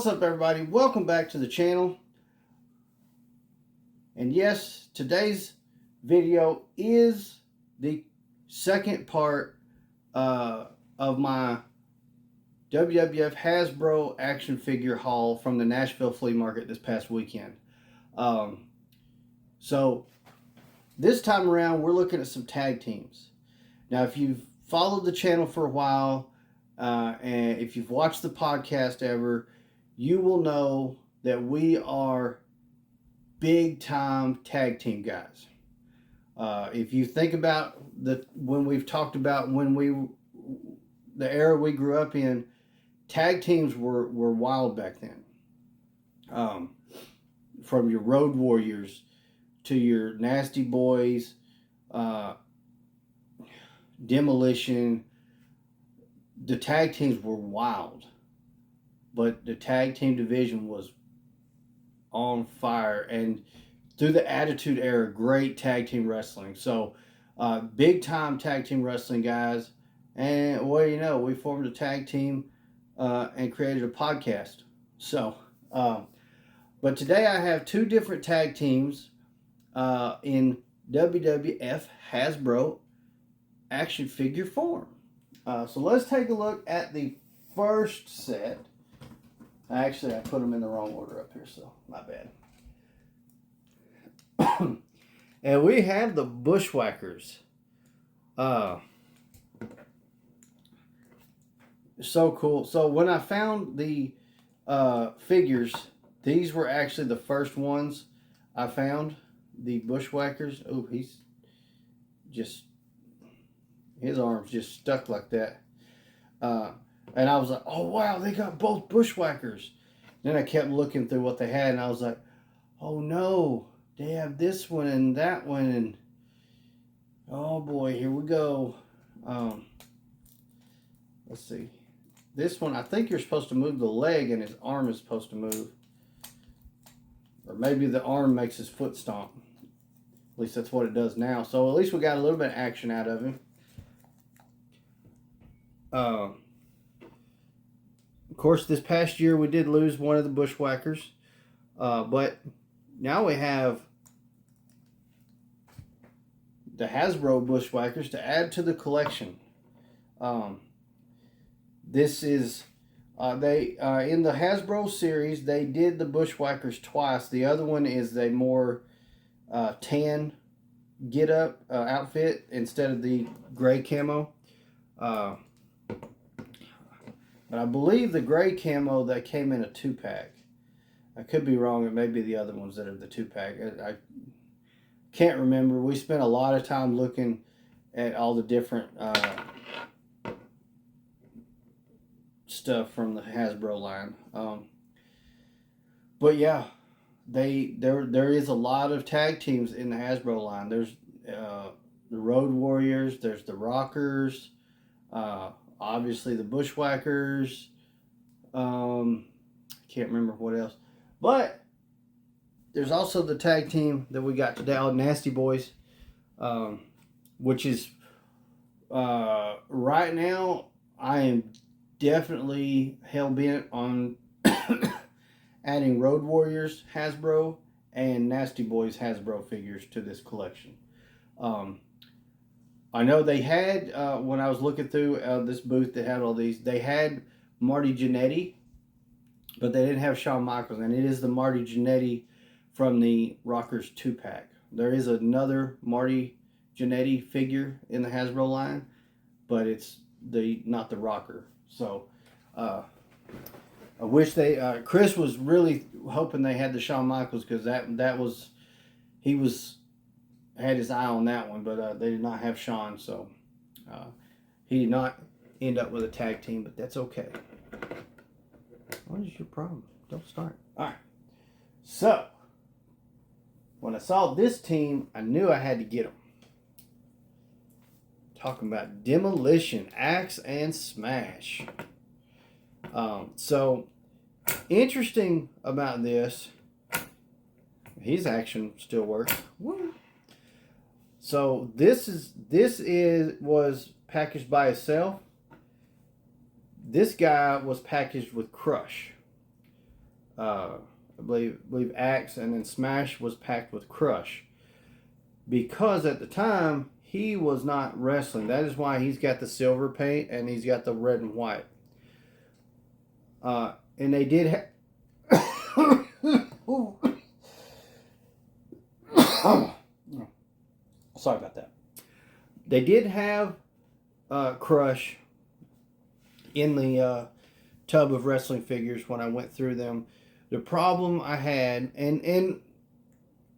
What's up, everybody? Welcome back to the channel. And yes, today's video is the second part of my WWF Hasbro action figure haul from the Nashville Flea Market this past weekend. So this time around, we're looking at some tag teams. Now, if you've followed the channel for a while, and if you've watched the podcast ever, you will know that we are big time tag team guys. If you think about when we've talked about the era we grew up in, tag teams were wild back then. From your Road Warriors to your Nasty Boys, Demolition, the tag teams were wild. But the tag team division was on fire. And through the Attitude Era, great tag team wrestling. So, big time tag team wrestling guys. And what do you know? We formed a tag team and created a podcast. So, but today I have two different tag teams in WWF Hasbro action figure form. So let's take a look at the first set. Actually, I put them in the wrong order up here, so my bad. And we have the Bushwhackers. So cool. So when I found the figures, these were actually the first ones I found. The Bushwhackers. Oh, his arm's just stuck like that. And I was like, oh, wow, they got both Bushwhackers. Then I kept looking through what they had, and I was like, oh, no, they have this one and that one. And, oh, boy, here we go. Let's see. This one, I think you're supposed to move the leg, and his arm is supposed to move. Or maybe the arm makes his foot stomp. At least that's what it does now. So at least we got a little bit of action out of him. Of course, this past year we did lose one of the Bushwhackers, but now we have the Hasbro Bushwhackers to add to the collection. This is in the Hasbro series, they did the Bushwhackers twice. The other one is a more tan get-up outfit instead of the gray camo. But I believe the gray camo that came in a 2-pack. I could be wrong. It may be the other ones that are the 2-pack. I can't remember. We spent a lot of time looking at all the different stuff from the Hasbro line. But yeah, there is a lot of tag teams in the Hasbro line. There's the Road Warriors. There's the Rockers. Obviously the Bushwhackers. I can't remember what else. But there's also the tag team that we got today, all Nasty Boys, which is right now I am definitely hell-bent on adding Road Warriors Hasbro and Nasty Boys Hasbro figures to this collection. I know they had, when I was looking through this booth that had all these, they had Marty Jannetty, but they didn't have Shawn Michaels, and it is the Marty Jannetty from the Rockers 2-pack. There is another Marty Jannetty figure in the Hasbro line, but it's not the Rocker. So, I wish they, Chris was really hoping they had the Shawn Michaels, because he had his eye on that one, but they did not have Shawn, so he did not end up with a tag team, but that's okay. What is your problem? Don't start. All right. So, when I saw this team, I knew I had to get them. Talking about Demolition, Axe, and Smash. So, interesting about this, his action still works. Woo. So this was packaged by itself. This guy was packaged with Crush. I believe Axe, and then Smash was packed with Crush. Because at the time, he was not wrestling. That is why he's got the silver paint and he's got the red and white. And they did have... Sorry about that. They did have Crush in the tub of wrestling figures when I went through them. The problem I had, and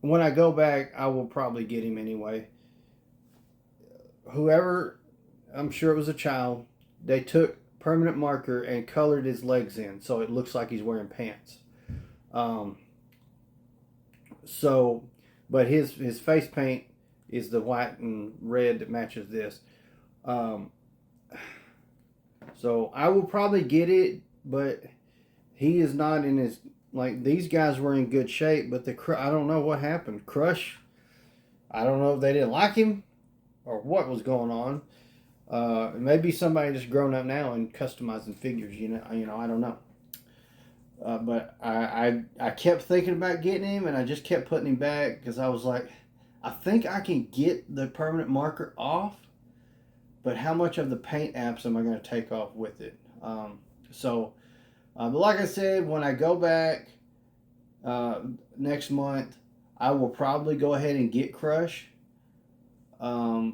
when I go back, I will probably get him anyway. Whoever, I'm sure it was a child, they took permanent marker and colored his legs in so it looks like he's wearing pants. But his face paint is the white and red that matches this. So I will probably get it, but he is not in his, like, these guys were in good shape, but I don't know what happened. Crush, I don't know if they didn't like him or what was going on. Maybe somebody just grown up now and customizing figures, you know, I don't know. But I kept thinking about getting him, and I just kept putting him back because I was like, I think I can get the permanent marker off, but how much of the paint apps am I going to take off with it? But like I said, when I go back next month, I will probably go ahead and get Crush. I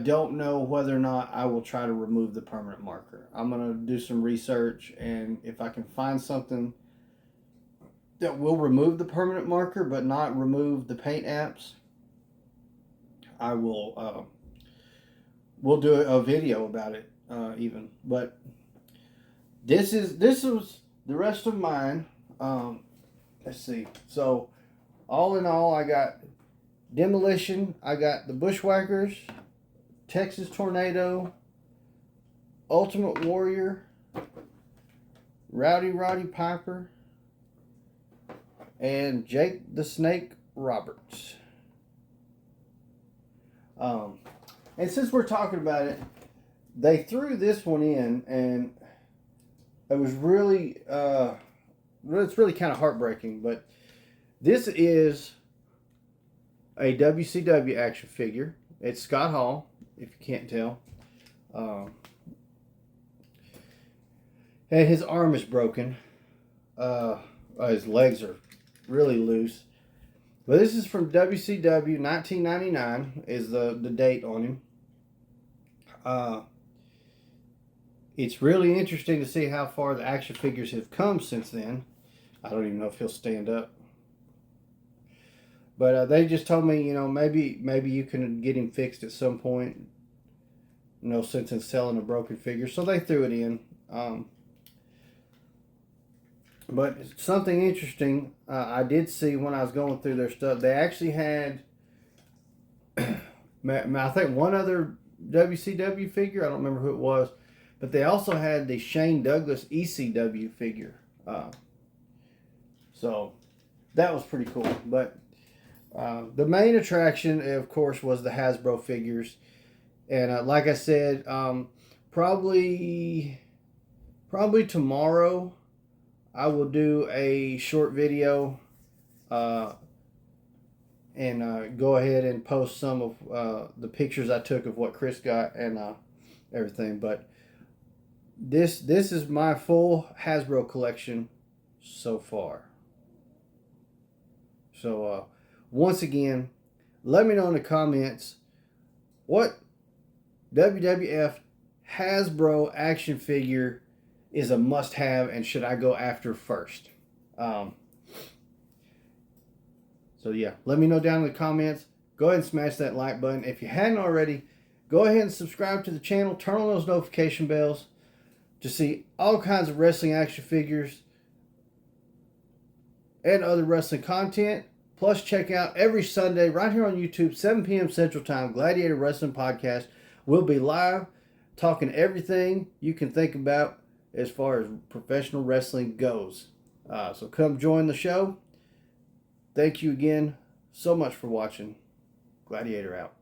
don't know whether or not I will try to remove the permanent marker. I'm going to do some research, and if I can find something that will remove the permanent marker but not remove the paint apps, I will we'll do a video about it even. But this was the rest of mine. Let's see. So all in all, I got Demolition, I got the Bushwhackers, Texas Tornado, Ultimate Warrior, Rowdy Roddy Piper, and Jake the Snake Roberts. And since we're talking about it, they threw this one in, and it was really, it's really kind of heartbreaking, but this is a WCW action figure. It's Scott Hall, if you can't tell. And his arm is broken. His legs are really loose. But this is from WCW 1999 is the date on him. It's really interesting to see how far the action figures have come since then. I don't even know if he'll stand up. But they just told me, you know, maybe you can get him fixed at some point. No sense in selling a broken figure. So they threw it in. But something interesting I did see when I was going through their stuff. They actually had, I think, one other WCW figure. I don't remember who it was. But they also had the Shane Douglas ECW figure. So that was pretty cool. But the main attraction, of course, was the Hasbro figures. And like I said, probably tomorrow I will do a short video and go ahead and post some of the pictures I took of what Chris got and everything. But this is my full Hasbro collection so far. So once again, let me know in the comments what WWF Hasbro action figure is a must-have and should I go after first. So yeah, let me know down in the comments. Go ahead and smash that like button. If you hadn't already, go ahead and subscribe to the channel. Turn on those notification bells to see all kinds of wrestling action figures and other wrestling content. Plus, check out every Sunday right here on YouTube, 7 p.m. Central Time, Gladiator Wrestling Podcast. We'll be live talking everything you can think about as far as professional wrestling goes. So come join the show. Thank you again so much for watching. Gladiator out.